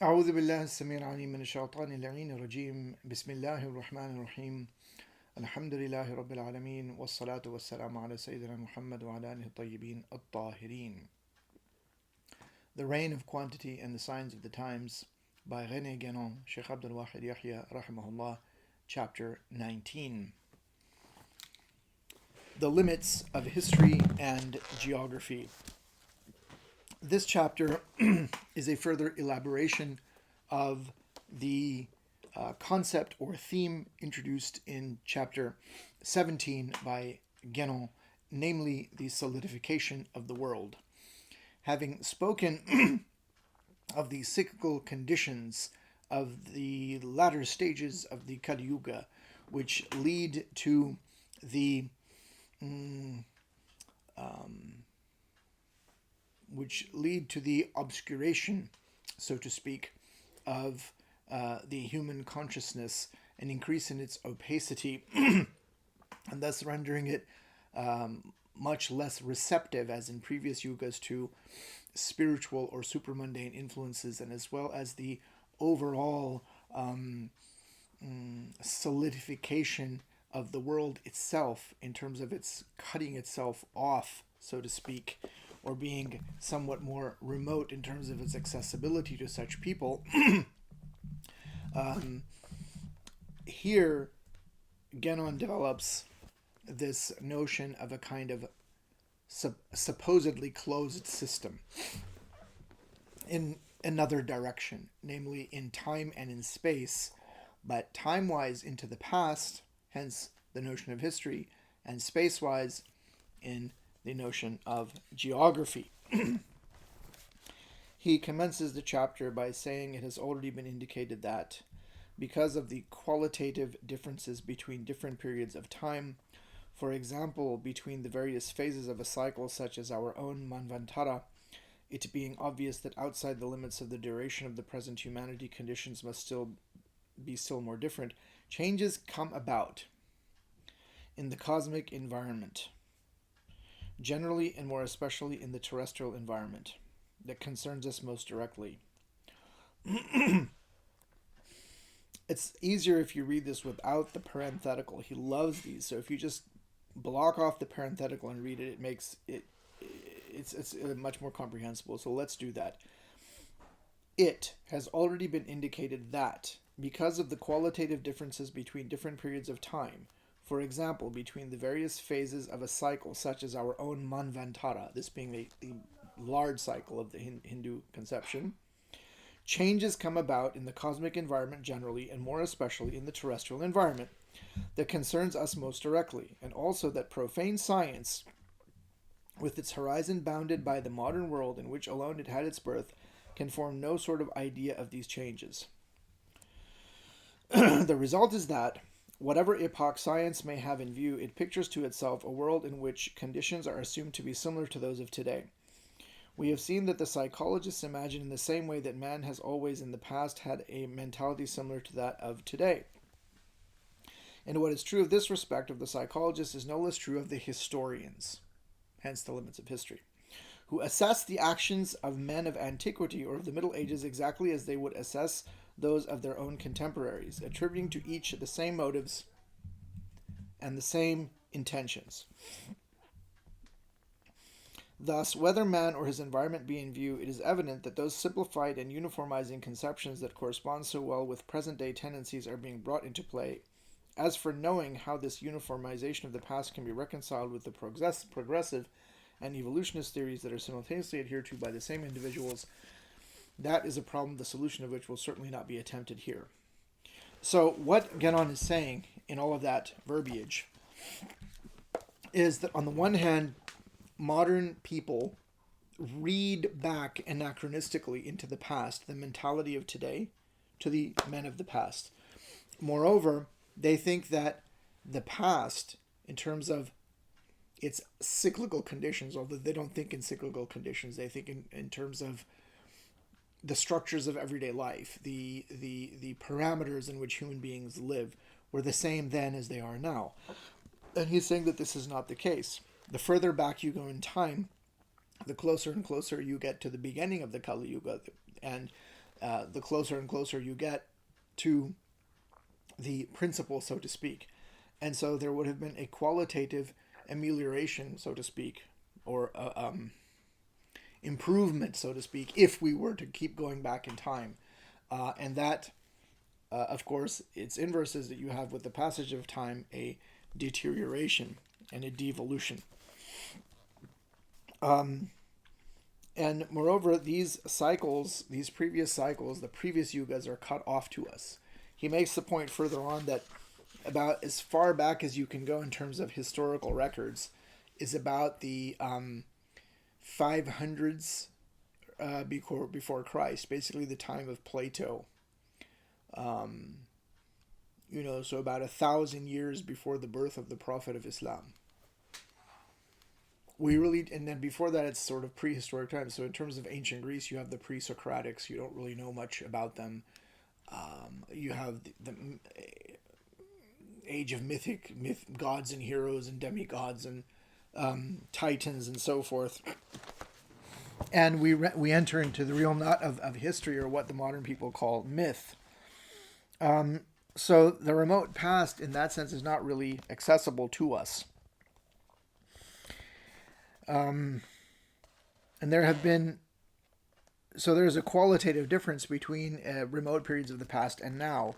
أعوذ بالله السميع العليم من الشيطان اللعين الرجيم بسم الله الرحمن الرحيم الحمد لله رب العالمين والصلاة والسلام على سيدنا محمد وعلى آله الطيبين الطاهرين. The Reign of Quantity and the Signs of the Times by René Guénon, Sheikh Abdul Wahid Yahya rahimahullah, Chapter 19. The Limits of History and Geography. This chapter is a further elaboration of the concept or theme introduced in chapter 17 by Guénon, namely the solidification of the world. Having spoken of the cyclical conditions of the latter stages of the Kali Yuga, which lead to the obscuration, so to speak, of the human consciousness, an increase in its opacity, and thus rendering it much less receptive, as in previous yugas, to spiritual or supramundane influences, and as well as the overall solidification of the world itself in terms of its cutting itself off, so to speak, or being somewhat more remote in terms of its accessibility to such people. Here, Guénon develops this notion of a kind of supposedly closed system in another direction, namely in time and in space, but time-wise into the past, hence the notion of history, and space-wise in the notion of geography. He commences the chapter by saying it has already been indicated that because of the qualitative differences between different periods of time, for example, between the various phases of a cycle such as our own Manvantara, it being obvious that outside the limits of the duration of the present humanity, conditions must still more different, changes come about in the cosmic environment, generally and more especially in the terrestrial environment that concerns us most directly. It's easier if you read this without the parenthetical. He loves these, so if you just block off the parenthetical and read it, it's much more comprehensible. So let's do that. It has already been indicated that because of the qualitative differences between different periods of time, for example, between the various phases of a cycle, such as our own Manvantara, this being the large cycle of the Hindu conception, changes come about in the cosmic environment generally, and more especially in the terrestrial environment that concerns us most directly, and also that profane science, with its horizon bounded by the modern world in which alone it had its birth, can form no sort of idea of these changes. The result is that whatever epoch science may have in view, it pictures to itself a world in which conditions are assumed to be similar to those of today. We have seen that the psychologists imagine in the same way that man has always in the past had a mentality similar to that of today. And what is true of this respect of the psychologists is no less true of the historians, hence the limits of history, who assess the actions of men of antiquity or of the Middle Ages exactly as they would assess those of their own contemporaries, attributing to each the same motives and the same intentions. Thus, whether man or his environment be in view, it is evident that those simplified and uniformizing conceptions that correspond so well with present-day tendencies are being brought into play. As for knowing how this uniformization of the past can be reconciled with the progressive and evolutionist theories that are simultaneously adhered to by the same individuals, that is a problem the solution of which will certainly not be attempted here. So what Guénon is saying in all of that verbiage is that on the one hand, modern people read back anachronistically into the past the mentality of today to the men of the past. Moreover, they think that the past, in terms of its cyclical conditions, although they don't think in cyclical conditions, they think in terms of the structures of everyday life, the parameters in which human beings live, were the same then as they are now. And he's saying that this is not the case. The further back you go in time, the closer and closer you get to the beginning of the Kali Yuga, and the closer and closer you get to the principle, so to speak. And so there would have been a qualitative amelioration, so to speak, or improvement, so to speak, if we were to keep going back in time. And that, of course, its inverse is that you have, with the passage of time, a deterioration and a devolution. And moreover, these cycles, these previous cycles, the previous yugas are cut off to us. He makes the point further on that about as far back as you can go in terms of historical records is about the 500s before Christ, basically the time of Plato. So about 1,000 years before the birth of the Prophet of Islam. And then before that, it's sort of prehistoric times. So in terms of ancient Greece, you have the pre-Socratics. You don't really know much about them. You have the age of myth gods and heroes and demigods and titans and so forth. And we enter into the real nut of history, or what the modern people call myth. So the remote past, in that sense, is not really accessible to us. And there's a qualitative difference between remote periods of the past and now.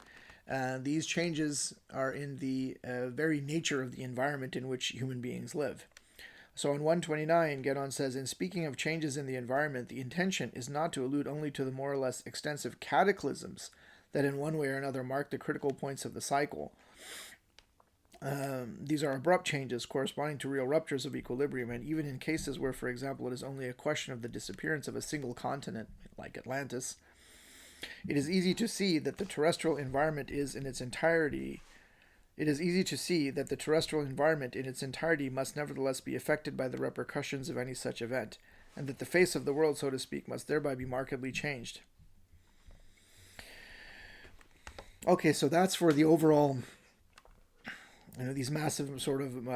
These changes are in the very nature of the environment in which human beings live. So in 129, Gedon says, in speaking of changes in the environment, the intention is not to allude only to the more or less extensive cataclysms that in one way or another mark the critical points of the cycle. These are abrupt changes corresponding to real ruptures of equilibrium, and even in cases where, for example, it is only a question of the disappearance of a single continent, like Atlantis, it is easy to see that the terrestrial environment in its entirety must nevertheless be affected by the repercussions of any such event, and that the face of the world, so to speak, must thereby be markedly changed. Okay, so that's for the overall, these massive sort of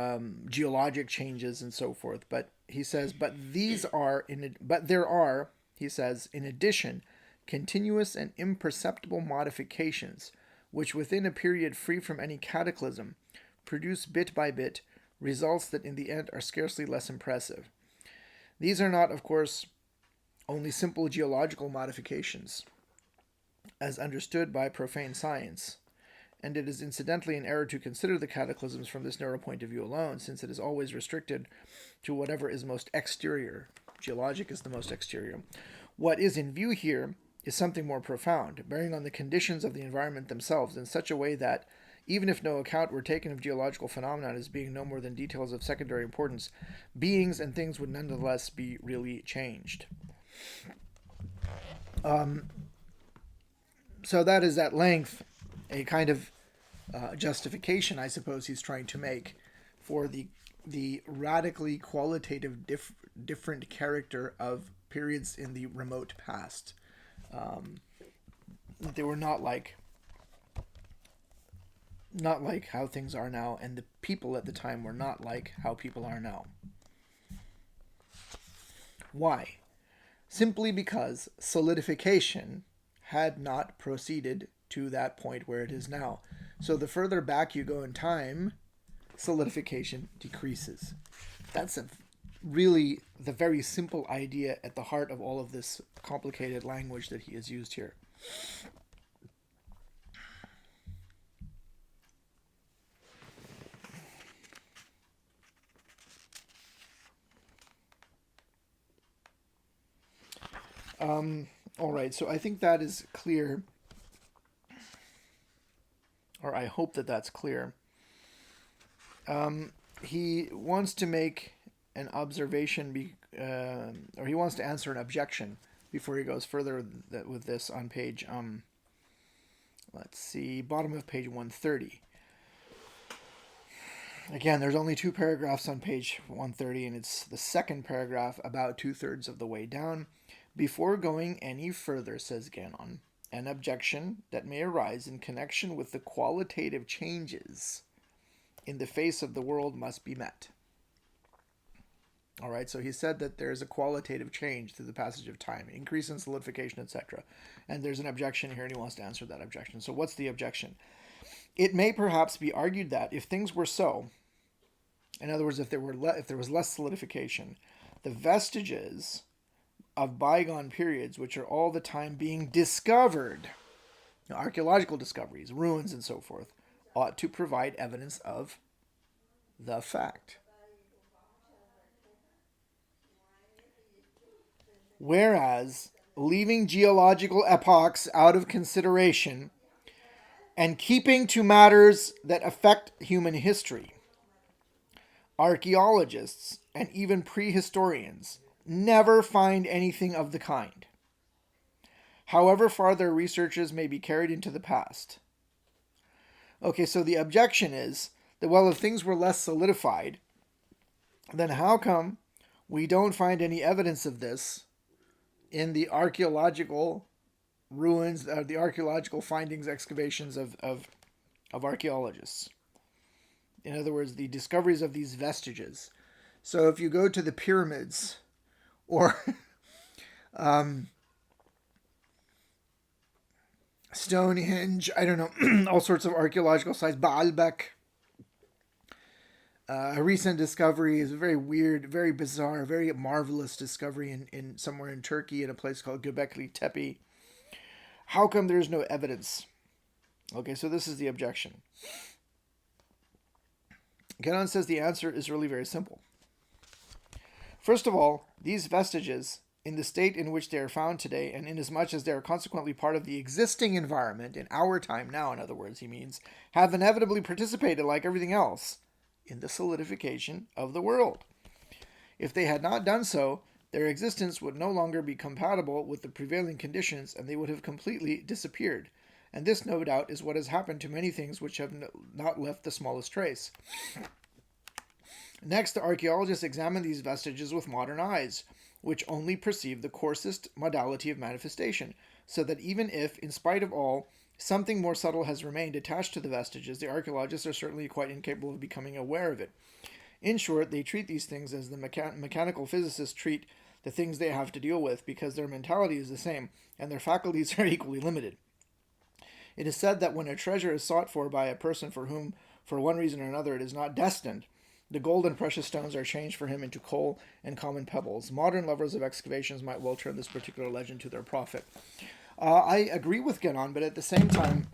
geologic changes and so forth. But he says, there are, he says, in addition, continuous and imperceptible modifications, which within a period free from any cataclysm, produce bit by bit results that in the end are scarcely less impressive. These are not, of course, only simple geological modifications, as understood by profane science, and it is incidentally an error to consider the cataclysms from this narrow point of view alone, since it is always restricted to whatever is most exterior. Geologic is the most exterior. What is in view here is something more profound, bearing on the conditions of the environment themselves in such a way that, even if no account were taken of geological phenomena as being no more than details of secondary importance, beings and things would nonetheless be really changed. So that is at length a kind of justification, I suppose, he's trying to make for the radically qualitative different character of periods in the remote past. They were not like how things are now, and the people at the time were not like how people are now. Why? Simply because solidification had not proceeded to that point where it is now. So the further back you go in time, solidification decreases. That's really the very simple idea at the heart of all of this complicated language that he has used here. All right, so I think that is clear, or I hope that that's clear. He wants to make an observation, or he wants to answer an objection before he goes further with this on page, let's see, bottom of page 130. Again, there's only 2 paragraphs on page 130, and it's the second paragraph about 2/3 of the way down. Before going any further, says Ganon, an objection that may arise in connection with the qualitative changes in the face of the world must be met. All right, so he said that there is a qualitative change through the passage of time, increase in solidification, etc. And there's an objection here, and he wants to answer that objection. So, what's the objection? It may perhaps be argued that if things were so, in other words, if there was less solidification, the vestiges of bygone periods, which are all the time being discovered, archaeological discoveries, ruins, and so forth, ought to provide evidence of the fact. Whereas leaving geological epochs out of consideration and keeping to matters that affect human history, archaeologists and even prehistorians never find anything of the kind, however far their researches may be carried into the past. Okay, so the objection is that, well, if things were less solidified, then how come we don't find any evidence of this in the archaeological ruins, the archaeological findings, excavations of archaeologists? In other words, the discoveries of these vestiges. So if you go to the pyramids or Stonehenge, I don't know, all sorts of archaeological sites, Baalbek. A recent discovery is a very weird, very bizarre, very marvelous discovery in somewhere in Turkey in a place called Göbekli Tepe. How come there's no evidence? Okay, so this is the objection. Kenan says the answer is really very simple. First of all, these vestiges, in the state in which they are found today, and inasmuch as they are consequently part of the existing environment, in our time now, in other words, he means, have inevitably participated, like everything else, in the solidification of the world. If they had not done so, their existence would no longer be compatible with the prevailing conditions, and they would have completely disappeared. And this, no doubt, is what has happened to many things which have not left the smallest trace. Next, the archaeologists examine these vestiges with modern eyes, which only perceive the coarsest modality of manifestation, so that even if, in spite of all, something more subtle has remained attached to the vestiges, the archaeologists are certainly quite incapable of becoming aware of it. In short, they treat these things as the mechanical physicists treat the things they have to deal with, because their mentality is the same, and their faculties are equally limited. It is said that when a treasure is sought for by a person for whom, for one reason or another, it is not destined, the gold and precious stones are changed for him into coal and common pebbles. Modern lovers of excavations might well turn this particular legend to their profit. I agree with Genon, but at the same time,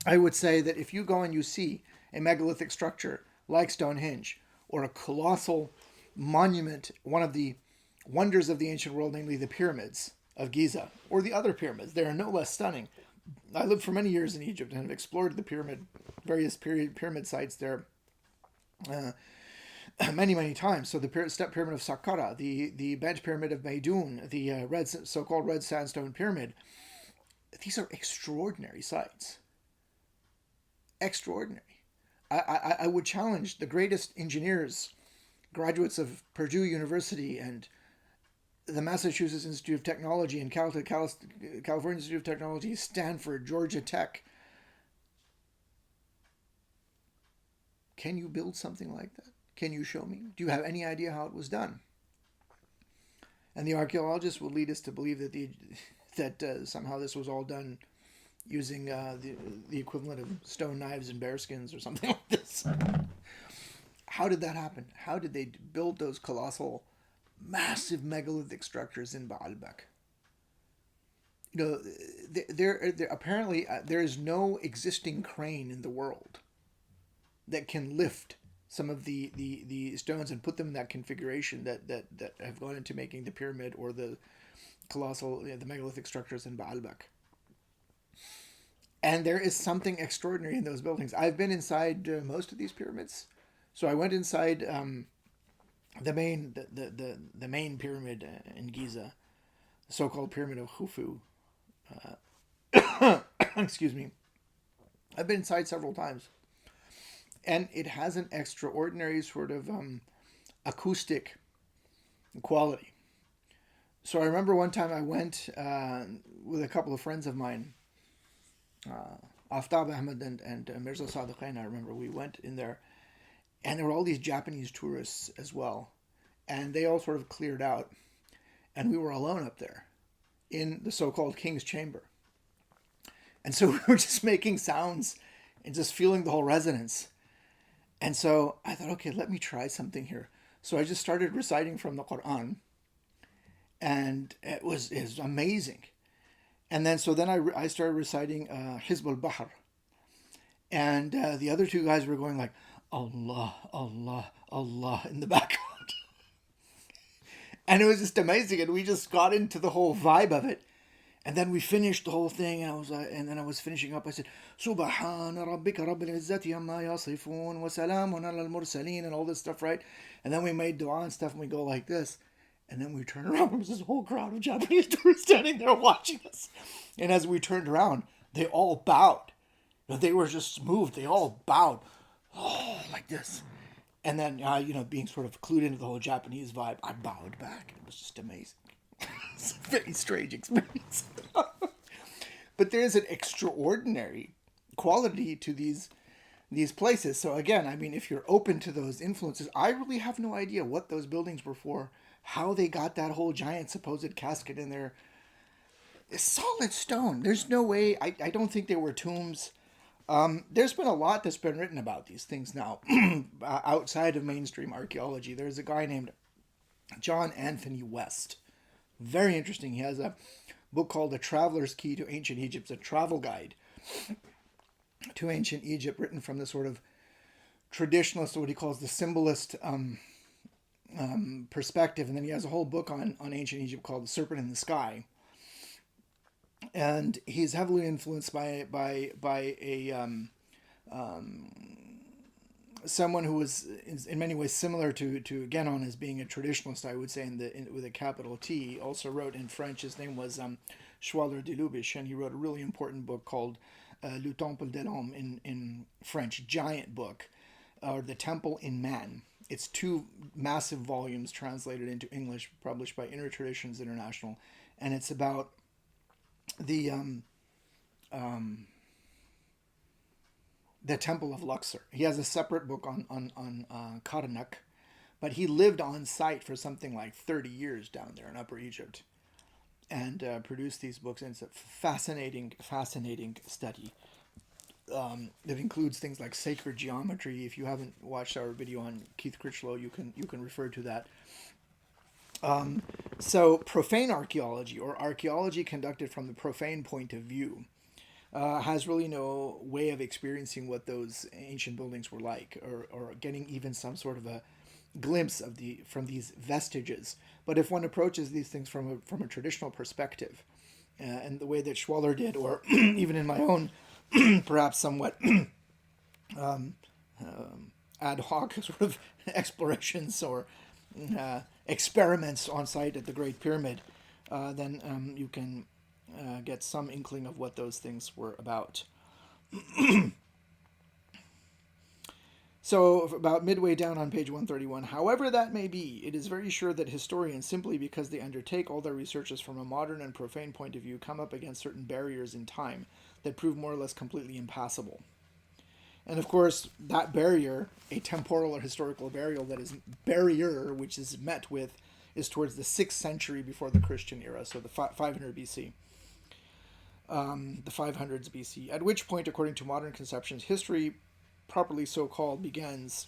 I would say that if you go and you see a megalithic structure like Stonehenge, or a colossal monument, one of the wonders of the ancient world, namely the pyramids of Giza, or the other pyramids, they are no less stunning. I lived for many years in Egypt and have explored the various pyramid sites there many times. So the step pyramid of Saqqara, the bent pyramid of Maydun, the so-called red sandstone pyramid. These are extraordinary sites. Extraordinary. I would challenge the greatest engineers, graduates of Purdue University and the Massachusetts Institute of Technology and California Institute of Technology, Stanford, Georgia Tech. Can you build something like that? Can you show me? Do you have any idea how it was done? And the archaeologists will lead us to believe that somehow this was all done using the equivalent of stone knives and bearskins or something like this. How did that happen? How did they build those colossal, massive megalithic structures in Baalbek? You know, there apparently there is no existing crane in the world that can lift some of the stones and put them in that configuration that have gone into making the pyramid or the colossal, the megalithic structures in Baalbek. And there is something extraordinary in those buildings. I've been inside most of these pyramids. So I went inside the main pyramid in Giza, the so-called pyramid of Khufu. Excuse me. I've been inside several times. And it has an extraordinary sort of acoustic quality. So I remember one time I went with a couple of friends of mine, Aftab Ahmad and Mirza Sadiqain. I remember we went in there, and there were all these Japanese tourists as well. and they all sort of cleared out, and we were alone up there in the so-called king's chamber. And so we were just making sounds and just feeling the whole resonance. And so I thought, okay, let me try something here. So I just started reciting from the Quran, and it was amazing. And then I started reciting Hizb al-Bahr, and the other two guys were going like Allah, Allah, Allah in the background. And it was just amazing, and we just got into the whole vibe of it. And then we finished the whole thing, and then I was finishing up. I said, "Subhana rabbika rabbil izzati amma yasifun wa salamun ala al-mursaleen," and all this stuff, right? And then we made dua and stuff, and we go like this. And then we turned around. There was this whole crowd of Japanese tourists standing there watching us. And as we turned around, they all bowed. They were just moved. They all bowed, like this. And then, being sort of clued into the whole Japanese vibe, I bowed back. It was just amazing. It's a very strange experience. But there is an extraordinary quality to these places. So again, I mean, if you're open to those influences, I really have no idea what those buildings were for, how they got that whole giant supposed casket in there. It's solid stone. There's no way. I don't think they were tombs. There's been a lot that's been written about these things now outside of mainstream archaeology. There's a guy named John Anthony West. Very interesting. He has a book called A Traveler's Key to Ancient Egypt. It's a travel guide to ancient Egypt, written from the sort of traditionalist, what he calls the symbolist perspective. And then he has a whole book on ancient Egypt called The Serpent in the Sky. And he's heavily influenced by a someone who was in many ways similar to Genon as being a traditionalist, I would say, with a capital T. He also wrote in French. His name was Schwaller de Lubisch, and he wrote a really important book called Le Temple de l'Homme in French, giant book, or The Temple in Man. It's 2 massive volumes translated into English, published by Inner Traditions International, and it's about the Temple of Luxor. He has a separate book on Karnak, but he lived on site for something like 30 years down there in Upper Egypt, and produced these books. And it's a fascinating study that includes things like sacred geometry. If you haven't watched our video on Keith Critchlow, you can refer to that. So profane archaeology, or archaeology conducted from the profane point of view, has really no way of experiencing what those ancient buildings were like, or getting even some sort of a glimpse from these vestiges. But if one approaches these things from a traditional perspective, and the way that Schwaller did, or even in my own perhaps somewhat ad hoc sort of explorations or experiments on site at the Great Pyramid, then you can get some inkling of what those things were about. So about midway down on page 131, however that may be, it is very sure that historians, simply because they undertake all their researches from a modern and profane point of view, come up against certain barriers in time that prove more or less completely impassable. And of course, that barrier, a temporal or historical barrier, which is met with, is towards the 6th century before the Christian era, so the 500 BC. The 500s BC, at which point, according to modern conceptions, history, properly so called, begins,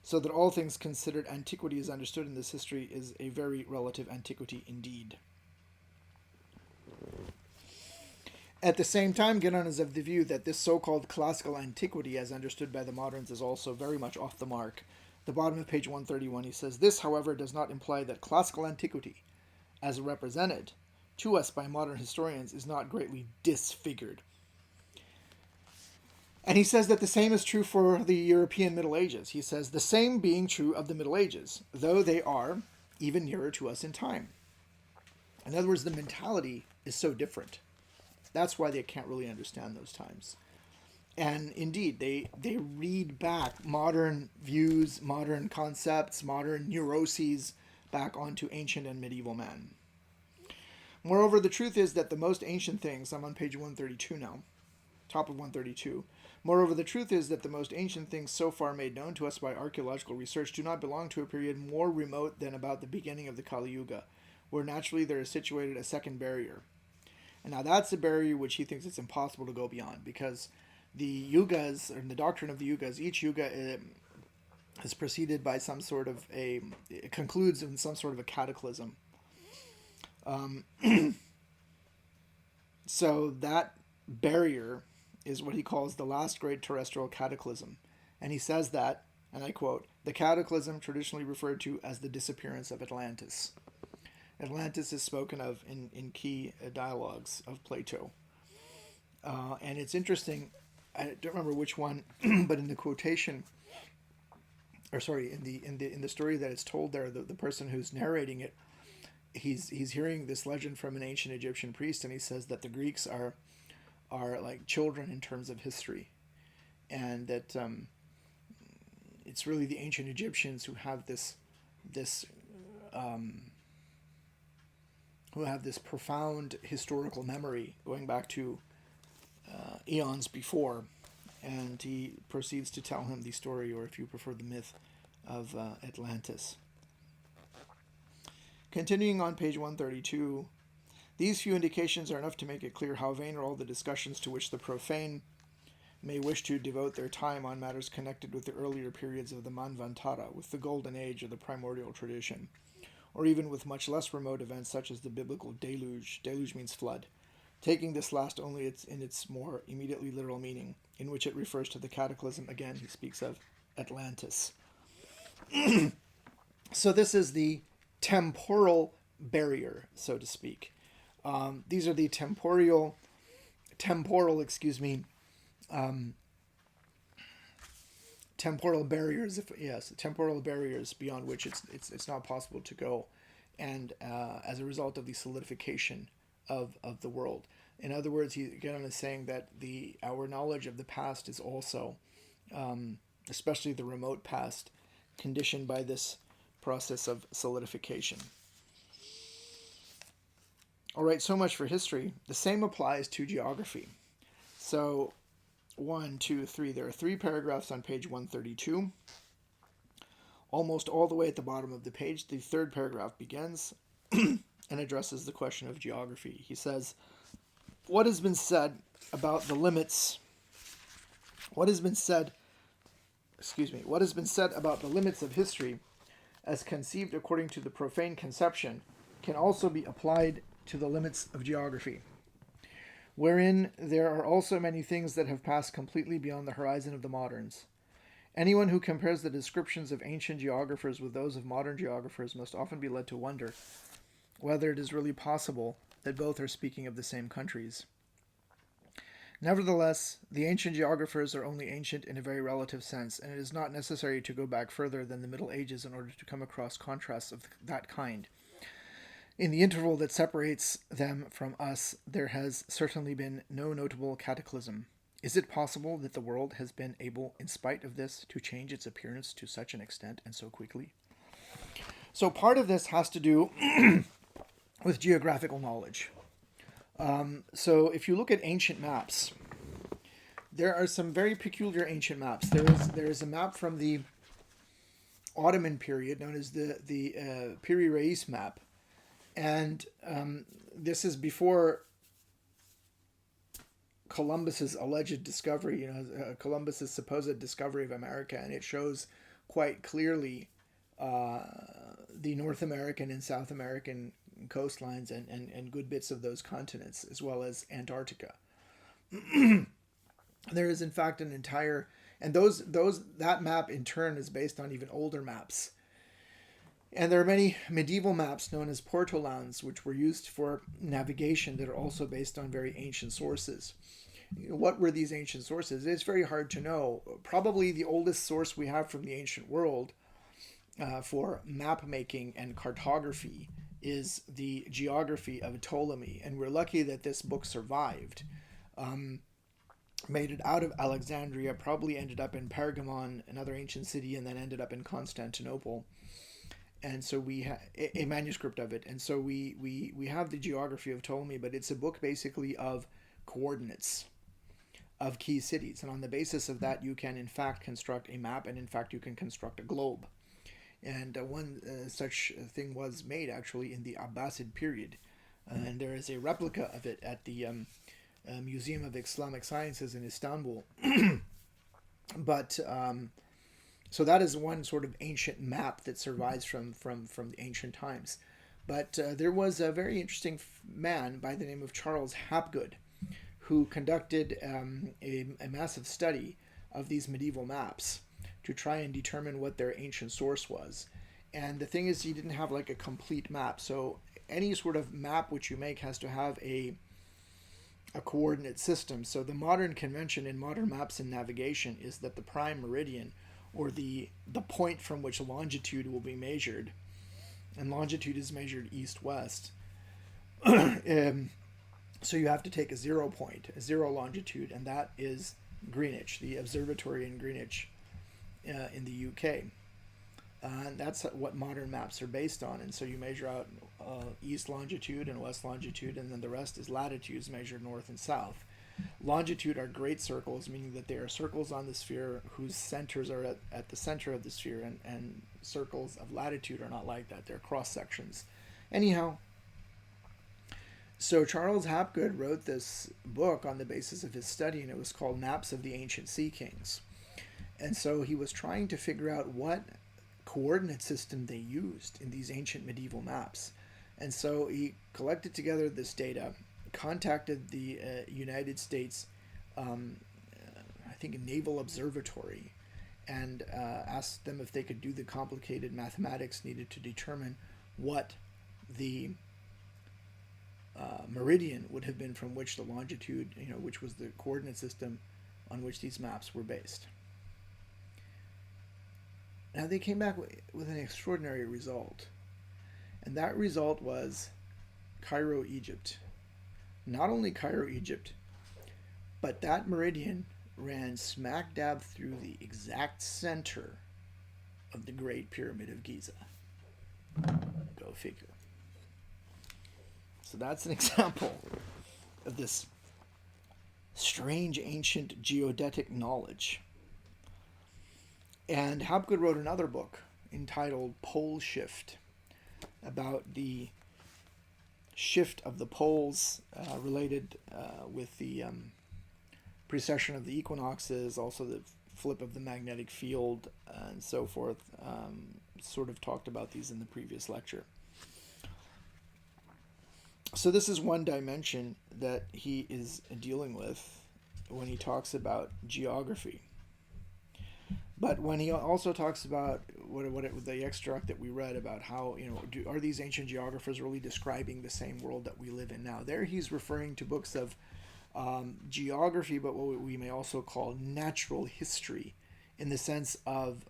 so that all things considered, antiquity is understood in this history is a very relative antiquity indeed. At the same time, Genon is of the view that this so-called classical antiquity, as understood by the moderns, is also very much off the mark. The bottom of page 131, he says, this, however, does not imply that classical antiquity, as represented to us by modern historians, is not greatly disfigured. And he says that the same is true for the European Middle Ages. He says, the same being true of the Middle Ages, though they are even nearer to us in time. In other words, the mentality is so different. That's why they can't really understand those times. And indeed, they read back modern views, modern concepts, modern neuroses back onto ancient and medieval man. Moreover, the truth is that the most ancient things, I'm on page 132 now, top of 132. Moreover, the truth is that the most ancient things so far made known to us by archaeological research do not belong to a period more remote than about the beginning of the Kali Yuga, where naturally there is situated a second barrier. And now that's a barrier which he thinks it's impossible to go beyond, because the yugas, or the doctrine of the yugas, each yuga is preceded by some sort of it concludes in some sort of a cataclysm. So that barrier is what he calls the last great terrestrial cataclysm. And he says that, and I quote, "The cataclysm traditionally referred to as the disappearance of Atlantis." Atlantis is spoken of in key dialogues of Plato. And it's interesting, I don't remember which one, but in the quotation, or sorry, in the story that it's told there, the person who's narrating it, he's hearing this legend from an ancient Egyptian priest, and he says that the Greeks are like children in terms of history, and that it's really the ancient Egyptians who have this profound historical memory going back to eons before. And he proceeds to tell him the story, or if you prefer, the myth of Atlantis. Continuing on page 132, these few indications are enough to make it clear how vain are all the discussions to which the profane may wish to devote their time on matters connected with the earlier periods of the Manvantara, with the Golden Age or the primordial tradition, or even with much less remote events such as the biblical deluge. Deluge means flood, taking this last only in its more immediately literal meaning, in which it refers to the cataclysm. Again, he speaks of Atlantis. So this is the temporal barrier, so to speak. These are the temporal barriers. Temporal barriers beyond which it's not possible to go, and as a result of the solidification of the world. In other words, he again is saying that our knowledge of the past is also, especially the remote past, conditioned by this process of solidification. All right, so much for history. The same applies to geography. So 1, 2, 3. There are 3 paragraphs on page 132. Almost all the way at the bottom of the page, the 3rd paragraph begins and addresses the question of geography. He says, what has been said about the limits about the limits of history as conceived according to the profane conception can also be applied to the limits of geography, wherein there are also many things that have passed completely beyond the horizon of the moderns. Anyone who compares the descriptions of ancient geographers with those of modern geographers must often be led to wonder whether it is really possible that both are speaking of the same countries. Nevertheless, the ancient geographers are only ancient in a very relative sense, and it is not necessary to go back further than the Middle Ages in order to come across contrasts of that kind. In the interval that separates them from us, there has certainly been no notable cataclysm. Is it possible that the world has been able, in spite of this, to change its appearance to such an extent and so quickly? So part of this has to do with geographical knowledge. So if you look at ancient maps, there are some very peculiar ancient maps. There is a map from the Ottoman period known as the Piri Reis map. And this is before Columbus's alleged discovery, Columbus's supposed discovery of America, and it shows quite clearly the North American and South American coastlines and good bits of those continents, as well as Antarctica. There is in fact an entire, and that map in turn is based on even older maps. And there are many medieval maps known as portolans, which were used for navigation, that are also based on very ancient sources. What were these ancient sources? It's very hard to know. Probably the oldest source we have from the ancient world for map making and cartography is the geography of Ptolemy. And we're lucky that this book survived. Made it out of Alexandria, probably ended up in Pergamon, another ancient city, and then ended up in Constantinople. And so we have a manuscript of it. And so we have the geography of Ptolemy, but it's a book basically of coordinates. of key cities. And on the basis of that, you can in fact construct a map, and in fact you can construct a globe. And one such thing was made actually in the Abbasid period. And there is a replica of it at the Museum of Islamic Sciences in Istanbul. But so that is one sort of ancient map that survives from the ancient times. But there was a very interesting man by the name of Charles Hapgood, who conducted a massive study of these medieval maps to try and determine what their ancient source was. And the thing is, he didn't have like a complete map. So any sort of map which you make has to have a coordinate system. So the modern convention in modern maps and navigation is that the prime meridian, or the point from which longitude will be measured, and longitude is measured east-west. So you have to take a 0 point, a 0 longitude, and that is Greenwich, the observatory in Greenwich in the UK. And that's what modern maps are based on. And so you measure out east longitude and west longitude, and then the rest is latitudes measured north and south. Longitude are great circles, meaning that they are circles on the sphere whose centers are at the center of the sphere, and circles of latitude are not like that. They're cross sections. Anyhow, so Charles Hapgood wrote this book on the basis of his study, and it was called Maps of the Ancient Sea Kings. And so he was trying to figure out what coordinate system they used in these ancient medieval maps. And so he collected together this data, contacted the United States, I think, Naval Observatory, and asked them if they could do the complicated mathematics needed to determine what the meridian would have been from which the longitude, which was the coordinate system on which these maps were based. Now they came back with an extraordinary result, and that result was Cairo, Egypt. Not only Cairo, Egypt, but that meridian ran smack dab through the exact center of the Great Pyramid of Giza. Go figure. So that's an example of this strange ancient geodetic knowledge. And Hapgood wrote another book entitled Pole Shift, about the shift of the poles related with the precession of the equinoxes, also the flip of the magnetic field, and so forth. Sort of talked about these in the previous lecture. So this is one dimension that he is dealing with when he talks about geography. But when he also talks about the extract that we read about how, are these ancient geographers really describing the same world that we live in now? There he's referring to books of geography, but what we may also call natural history, in the sense of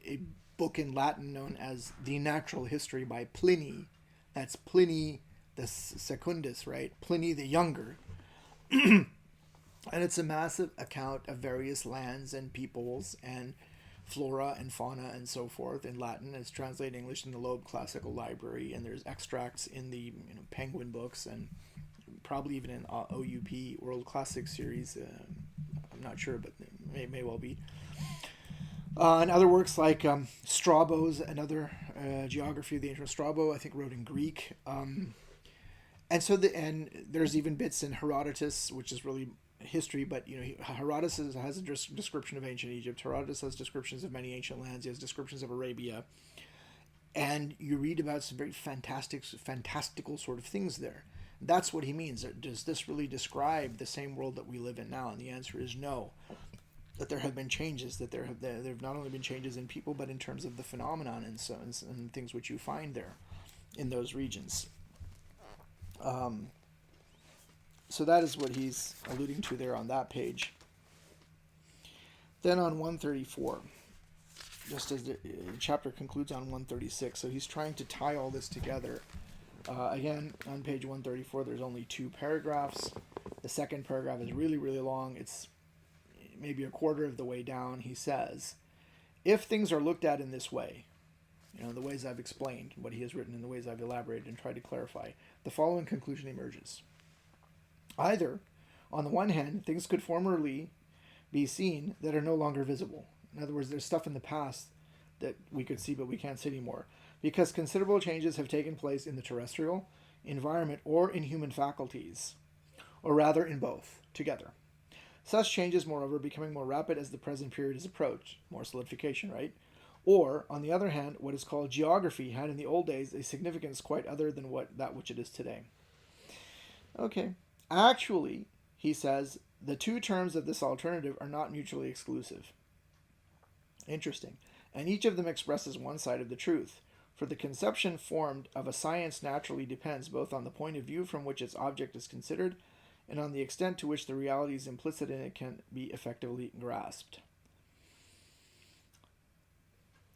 a book in Latin known as The Natural History by Pliny. That's Pliny the Secundus, right? Pliny the Younger. And it's a massive account of various lands and peoples and flora and fauna and so forth in Latin. It's translated in English in the Loeb Classical Library, and there's extracts in the Penguin books, and probably even in OUP, World Classic Series. I'm not sure, but it may well be. And other works like Strabo's, another geography of the ancient Strabo, I think wrote in Greek. And so there's even bits in Herodotus, which is really history, but Herodotus has a description of ancient Egypt. Herodotus has descriptions of many ancient lands. He has descriptions of Arabia, and you read about some very fantastical sort of things there. That's what he means. Does this really describe the same world that we live in now? And the answer is no. That there have been changes. That there have not only been changes in people, but in terms of the phenomenon and things which you find there in those regions. So that is what he's alluding to there on that page. Then on 134, just as the chapter concludes on 136, so he's trying to tie all this together. Again, on page 134, there's only 2 paragraphs. The second paragraph is really, really long. It's maybe a quarter of the way down. He says, if things are looked at in this way, the ways I've explained, what he has written, and the ways I've elaborated and tried to clarify, the following conclusion emerges. Either On the one hand, things could formerly be seen that are no longer visible. In other words, there's stuff in the past that we could see but we can't see anymore, because considerable changes have taken place in the terrestrial environment or in human faculties, or rather in both together. Such changes, moreover, becoming more rapid as the present period is approached, more solidification, right? Or, on the other hand, what is called geography had in the old days a significance quite other than that which it is today. Okay. Actually, he says, the two terms of this alternative are not mutually exclusive. Interesting. And each of them expresses one side of the truth. For the conception formed of a science naturally depends both on the point of view from which its object is considered and on the extent to which the realities implicit in it can be effectively grasped.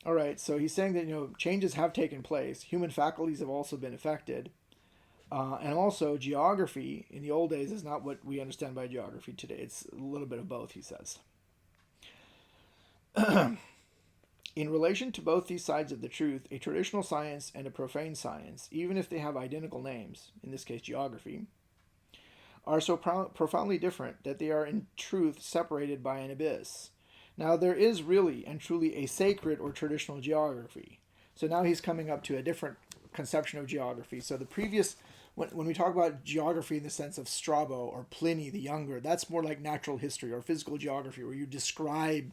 All right, so he's saying that changes have taken place. Human faculties have also been affected. And also, geography in the old days is not what we understand by geography today. It's a little bit of both, he says. In relation to both these sides of the truth, a traditional science and a profane science, even if they have identical names, in this case geography, are so profoundly different that they are in truth separated by an abyss. Now, there is really and truly a sacred or traditional geography. So now he's coming up to a different conception of geography. So the previous, when we talk about geography in the sense of Strabo or Pliny the Younger, that's more like natural history or physical geography, where you describe.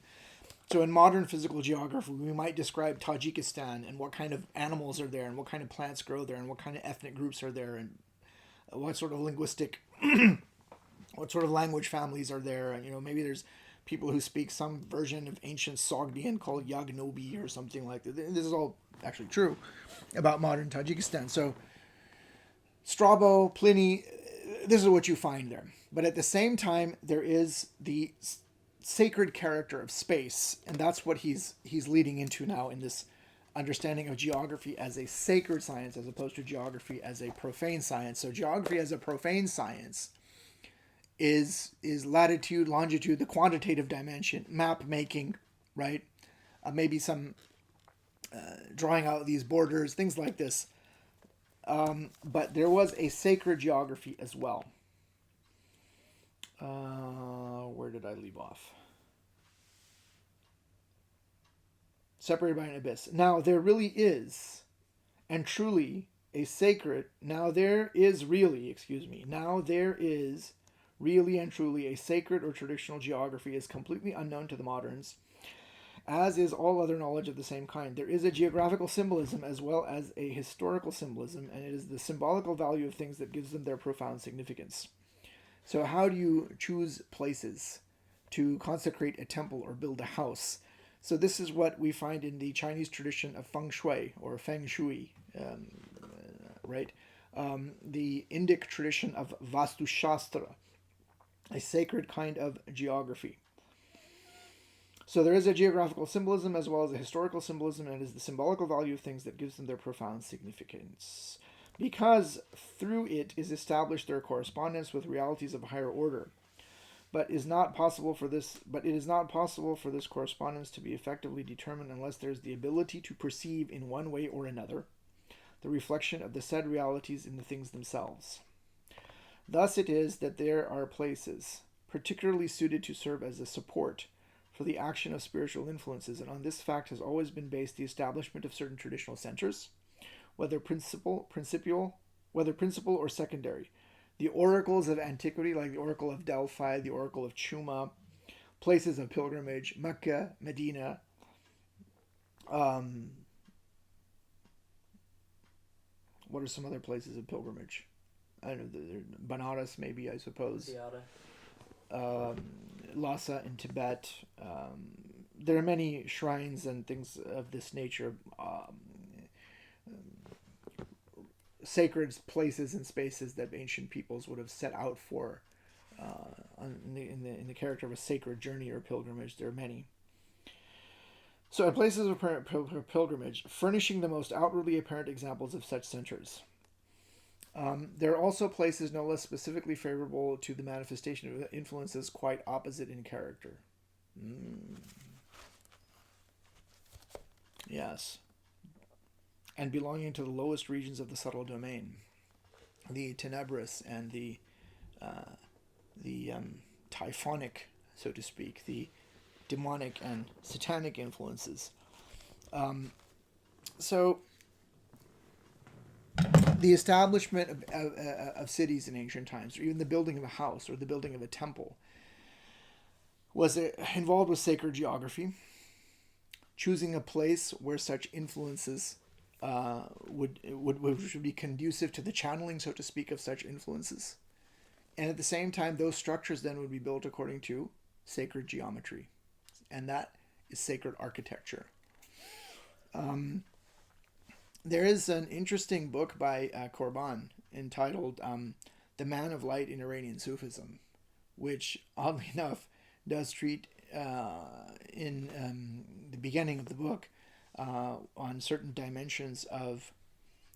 So in modern physical geography, we might describe Tajikistan and what kind of animals are there and what kind of plants grow there and what kind of ethnic groups are there and what sort of linguistic, what sort of language families are there. And, maybe there's people who speak some version of ancient Sogdian called Yagnobi or something like that. This is all actually true about modern Tajikistan. So Strabo, Pliny, this is what you find there. But at the same time, there is the sacred character of space, and that's what he's leading into now in this understanding of geography as a sacred science as opposed to geography as a profane science. So geography as a profane science is latitude, longitude, the quantitative dimension, map making, right? Maybe some drawing out these borders, things like this. But there was a sacred geography as well. Where did I leave off? Separated by an abyss. Now there really is, and truly, a sacred. Now there is really and truly a sacred or traditional geography is completely unknown to the moderns, as is all other knowledge of the same kind. There is a geographical symbolism as well as a historical symbolism, and it is the symbolical value of things that gives them their profound significance. So how do you choose places to consecrate a temple or build a house? So this is what we find in the Chinese tradition of feng shui or feng shui, right? The Indic tradition of Vastu Shastra, a sacred kind of geography. So there is a geographical symbolism as well as a historical symbolism, and it is the symbolical value of things that gives them their profound significance, because through it is established their correspondence with realities of a higher order. But it is not possible for this correspondence to be effectively determined unless there is the ability to perceive in one way or another the reflection of the said realities in the things themselves. Thus it is that there are places particularly suited to serve as a support for the action of spiritual influences, and on this fact has always been based the establishment of certain traditional centers, whether principal or secondary. The oracles of antiquity, like the Oracle of Delphi, the Oracle of Chuma, places of pilgrimage, Mecca, Medina, what are some other places of pilgrimage? I don't know, Banaras maybe, I suppose. Lhasa in Tibet. There are many shrines and things of this nature, sacred places and spaces that ancient peoples would have set out for in the character of a sacred journey or pilgrimage. There are many. So in places of pilgrimage, furnishing the most outwardly apparent examples of such centers. There are also places no less specifically favorable to the manifestation of influences quite opposite in character. Yes. And belonging to the lowest regions of the subtle domain, the tenebris and the the typhonic, so to speak, the demonic and satanic influences. So the establishment of cities in ancient times, or even the building of a house or the building of a temple, was involved with sacred geography, choosing a place where such influences should be conducive to the channeling, so to speak, of such influences. And at the same time, those structures then would be built according to sacred geometry. And that is sacred architecture. There is an interesting book by Korban entitled The Man of Light in Iranian Sufism, which, oddly enough, does treat in the beginning of the book on certain dimensions of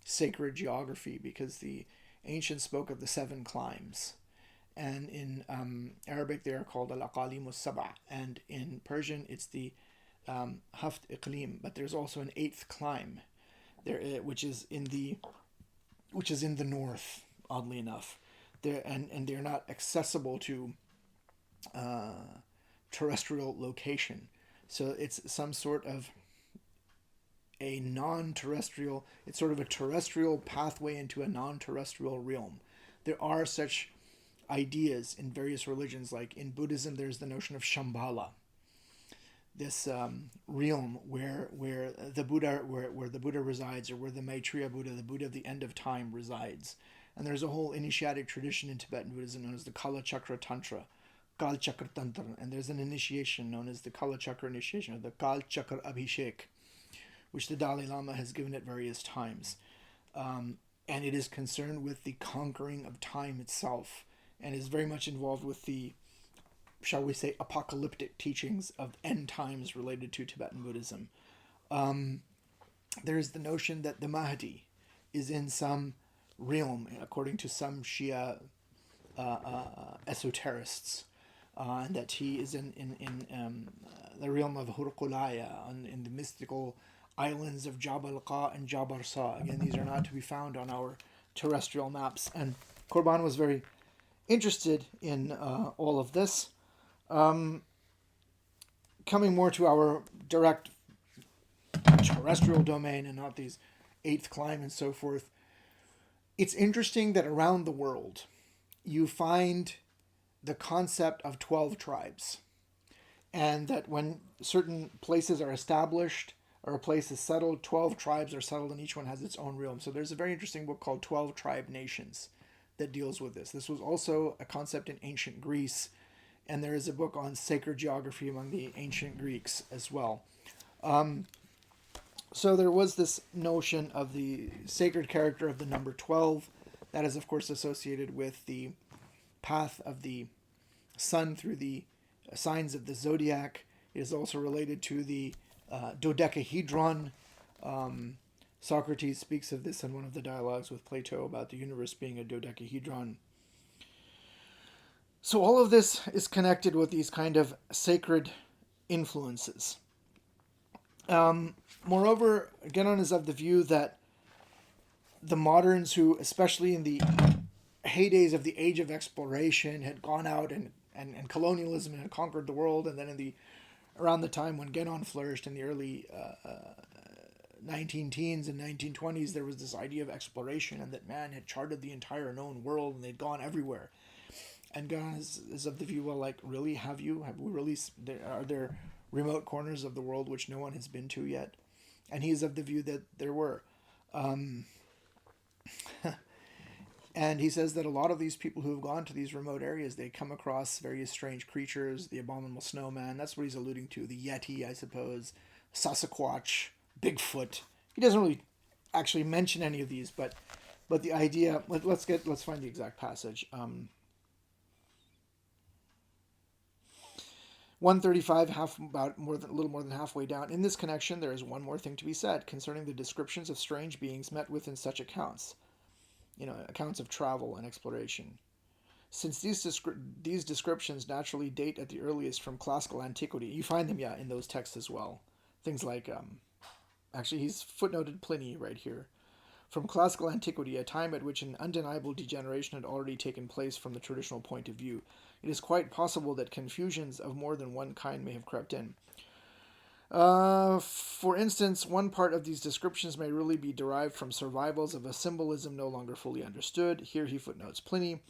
sacred geography, because the ancients spoke of the 7 climes. And in Arabic, they are called al-aqalim al-sab'a, and in Persian, it's the haft iqlim. But there's also an 8th climb, there, which is in the north. Oddly enough, and they're not accessible to terrestrial location. So it's some sort of a non-terrestrial. It's sort of a terrestrial pathway into a non-terrestrial realm. There are such ideas in various religions, like in Buddhism, there's the notion of Shambhala, this realm where the Buddha resides, or where the Maitreya Buddha, the Buddha of the end of time, resides. And there's a whole initiatic tradition in Tibetan Buddhism known as the Kala Chakra Tantra, Kal Chakra Tantra, and there's an initiation known as the Kala Chakra initiation, or the Kal Chakra Abhishek, which the Dalai Lama has given at various times. And it is concerned with the conquering of time itself, and is very much involved with the, shall we say, apocalyptic teachings of end times related to Tibetan Buddhism. There is the notion that the Mahdi is in some realm, according to some Shia esoterists, and that he is in the realm of Hurqulaya, in the mystical islands of Jabal Qa and Jabal Sa. Again, these are not to be found on our terrestrial maps. And Korban was very interested in all of this. Coming more to our direct terrestrial domain and not these 8th climb and so forth, it's interesting that around the world you find the concept of 12 tribes, and that when certain places are established or a place is settled, 12 tribes are settled, and each one has its own realm. So there's a very interesting book called 12 Tribe Nations that deals with this. This was also a concept in ancient Greece, and there is a book on sacred geography among the ancient Greeks as well. So there was this notion of the sacred character of the number 12. That is, of course, associated with the path of the sun through the signs of the zodiac. It is also related to the dodecahedron. Socrates speaks of this in one of the dialogues with Plato about the universe being a dodecahedron. So all of this is connected with these kind of sacred influences. Moreover, Genon is of the view that the moderns, who, especially in the heydays of the age of exploration, had gone out and colonialism and had conquered the world, and then around the time when Genon flourished in the early 19-teens and 1920s, there was this idea of exploration, and that man had charted the entire known world, and they'd gone everywhere. And Genon is of the view, well, like, really, have we really, are there remote corners of the world which no one has been to yet? And he is of the view that there were. And he says that a lot of these people who have gone to these remote areas, they come across various strange creatures, the abominable snowman, that's what he's alluding to, the Yeti, I suppose, Sasquatch, Bigfoot. He doesn't really actually mention any of these, but the idea, let's find the exact passage. 135, a little more than halfway down. In this connection, there is one more thing to be said concerning the descriptions of strange beings met with in such accounts. Accounts of travel and exploration. Since these descriptions naturally date at the earliest from classical antiquity, you find them, in those texts as well. Things like, actually, he's footnoted Pliny right here. From classical antiquity, a time at which an undeniable degeneration had already taken place from the traditional point of view. it is quite possible that confusions of more than one kind may have crept in. For instance, one part of these descriptions may really be derived from survivals of a symbolism no longer fully understood. Here he footnotes Pliny,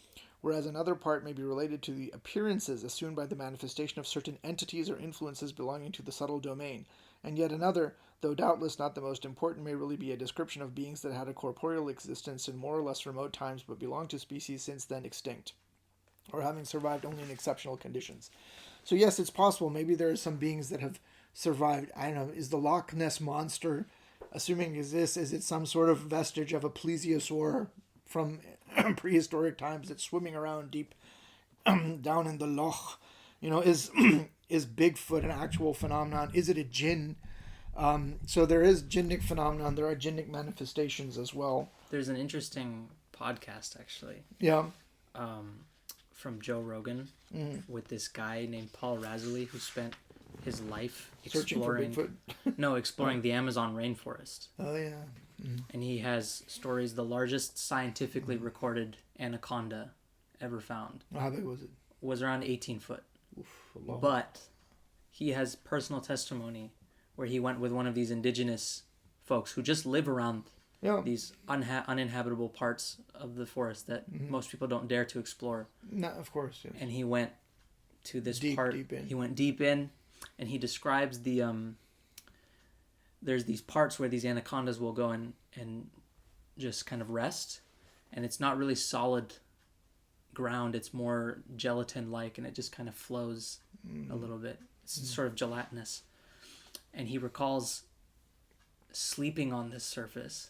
whereas another part may be related to the appearances assumed by the manifestation of certain entities or influences belonging to the subtle domain. And yet another, though doubtless not the most important, may really be a description of beings that had a corporeal existence in more or less remote times but belonged to species since then extinct, or having survived only in exceptional conditions. So yes, it's possible. Maybe there are some beings that have survived. I don't know, is the Loch Ness Monster, assuming is it some sort of vestige of a plesiosaur from prehistoric times that's swimming around deep down in the loch? Is Bigfoot an actual phenomenon? Is it a jinn? So there is jinnic phenomenon. There are jinnic manifestations as well. There's an interesting podcast, actually. Yeah. From Joe Rogan with this guy named Paul Razuli who spent his life exploring the Amazon rainforest. Oh yeah. And he has stories, the largest scientifically recorded anaconda ever found. How big was it? Was around 18 foot. Oof, but he has personal testimony where he went with one of these indigenous folks who just live around these uninhabitable parts of the forest that most people don't dare to explore. No, of course. Yes. And he went to this part. Deep in. He went deep in, and he describes the there's these parts where these anacondas will go and just kind of rest, and it's not really solid ground. It's more gelatin-like, and it just kind of flows a little bit. It's sort of gelatinous. And he recalls sleeping on this surface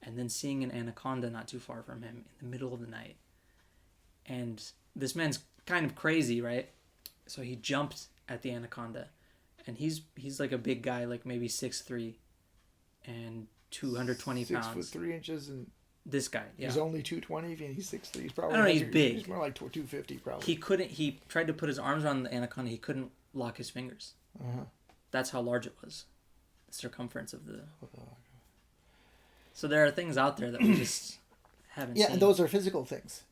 and then seeing an anaconda not too far from him in the middle of the night. And this man's kind of crazy, right? So he jumped at the anaconda, and he's like a big guy, like maybe 6'3" and 220 pounds. 6'3" and this guy, yeah. He's only 220 and he's 6'3". He's probably. I don't know. He's big. He's more like 250 probably. He tried to put his arms around the anaconda. He couldn't lock his fingers. That's how large it was. The circumference of the. So there are things out there that we just haven't seen. Yeah, and those are physical things.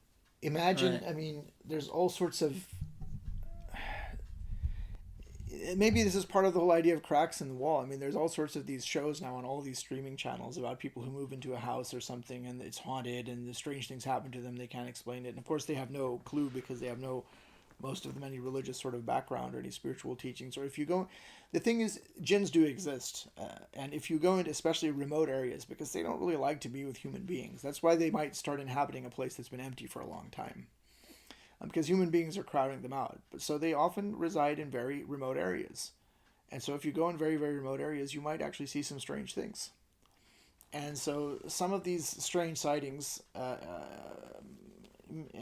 Imagine, Right. I mean, there's all sorts of... Maybe this is part of the whole idea of cracks in the wall. I mean, there's all sorts of these shows now on all these streaming channels about people who move into a house or something and it's haunted and the strange things happen to them. They can't explain it. And of course, they have no clue because they have most of them, any religious sort of background or any spiritual teachings. Or if you go... The thing is, jinns do exist. And if you go into especially remote areas, because they don't really like to be with human beings. That's why they might start inhabiting a place that's been empty for a long time. Because human beings are crowding them out. But so they often reside in very remote areas. And so if you go in very, very remote areas, you might actually see some strange things. And so some of these strange sightings, and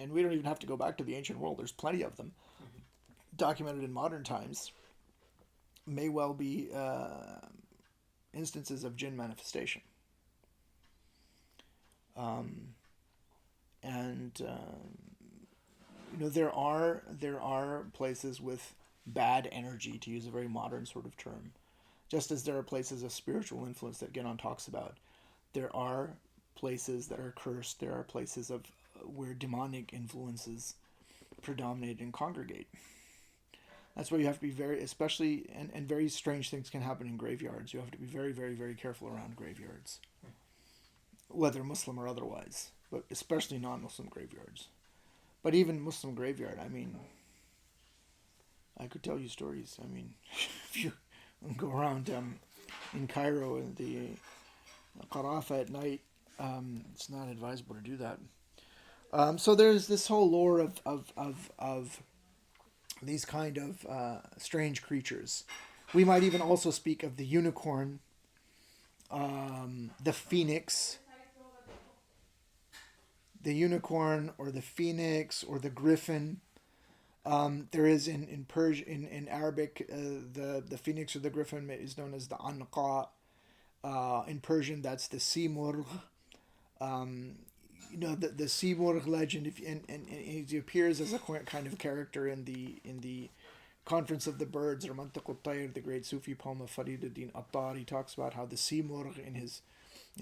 we don't even have to go back to the ancient world, there's plenty of them, documented in modern times, may well be instances of jinn manifestation. There are places with bad energy, to use a very modern sort of term, just as there are places of spiritual influence that Genon talks about. There are places that are cursed. There are places of where demonic influences predominate and congregate. That's why you have to be very, especially, and very strange things can happen in graveyards. You have to be very, very, very careful around graveyards, whether Muslim or otherwise, but especially non-Muslim graveyards. But even Muslim graveyard, I mean, I could tell you stories. I mean, if you go around in Cairo in the Qarafa at night, it's not advisable to do that. So there's this whole lore of these kind of strange creatures. We might even also speak of the unicorn, the phoenix, or the phoenix or the griffin. There is in Persian, in Arabic, the phoenix or the griffin is known as the anqa. In Persian, that's the simurgh. The simurgh legend, and he appears as a kind of character in the Conference of the Birds, or Mantiq al-Tayr, the great Sufi poem of Fariduddin Attar. He talks about how the simurgh in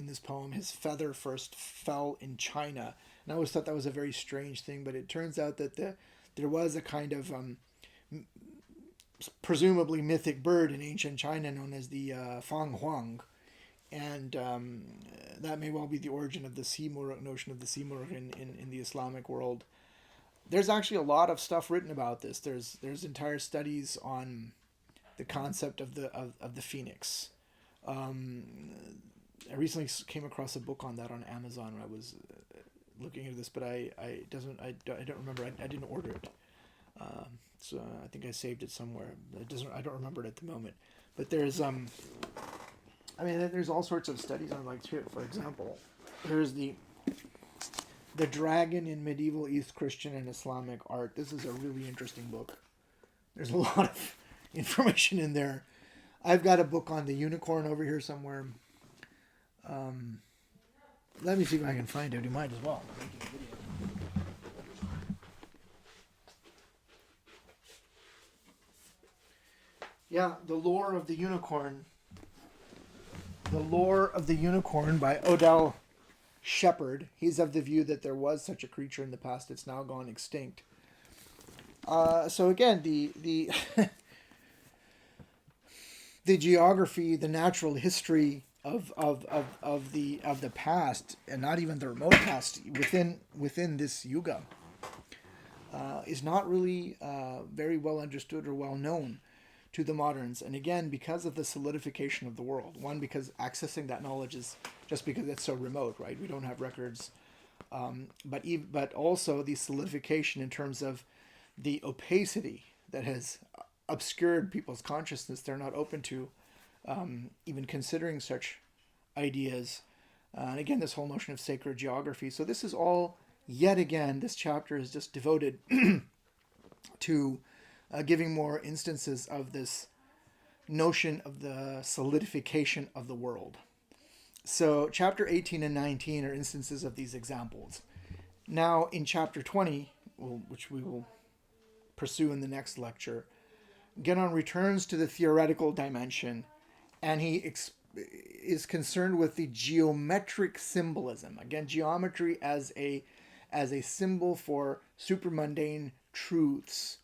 this poem, his feather first fell in China. And I always thought that was a very strange thing, but it turns out that the there was a kind of presumably mythic bird in ancient China known as the Fang Huang, and that may well be the origin of the Simurgh notion of the Simurgh in the Islamic world. There's actually a lot of stuff written about this. There's entire studies on the concept of the phoenix. I recently came across a book on that on Amazon when I was looking at this, but I don't remember. I didn't order it, so I think I saved it somewhere. I don't remember it at the moment. But there's there's all sorts of studies on, like, for example, there's the dragon in medieval East Christian and Islamic art. This is a really interesting book. There's a lot of information in there. I've got a book on the unicorn over here somewhere. Let me see if I can find it. You might as well. Yeah, The Lore of the Unicorn. The Lore of the Unicorn by Odell Shepherd. He's of the view that there was such a creature in the past. It's now gone extinct. So again, the the geography, the natural history of the past, and not even the remote past within this yuga, is not really very well understood or well known to the moderns. And again, because of the solidification of the world. One, because accessing that knowledge is just because it's so remote, right? We don't have records. But also the solidification in terms of the opacity that has obscured people's consciousness. They're not open to even considering such ideas. And again, this whole notion of sacred geography. So this is all, yet again, this chapter is just devoted to giving more instances of this notion of the solidification of the world. So chapter 18 and 19 are instances of these examples. Now in chapter 20, which we will pursue in the next lecture, Genon returns to the theoretical dimension, and he is concerned with the geometric symbolism. Again, geometry as a symbol for supramundane truths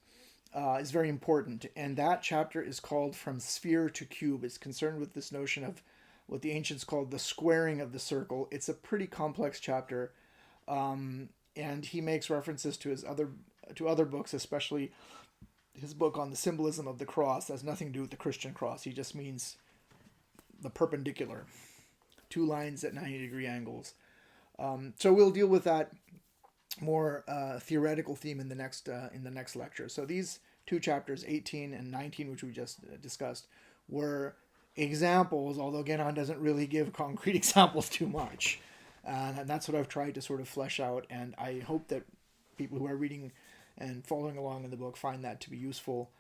is very important. And that chapter is called From Sphere to Cube. It's concerned with this notion of what the ancients called the squaring of the circle. It's a pretty complex chapter, and he makes references to other books, especially his book on the symbolism of the cross. That has nothing to do with the Christian cross. He just means the perpendicular, two lines at 90-degree angles. So we'll deal with that more theoretical theme in the next lecture. So these two chapters, 18 and 19, which we just discussed, were examples, although Genon doesn't really give concrete examples too much. And that's what I've tried to sort of flesh out, and I hope that people who are reading and following along in the book find that to be useful.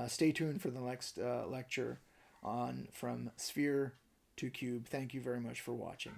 Stay tuned for the next lecture on From Sphere to Cube. Thank you very much for watching.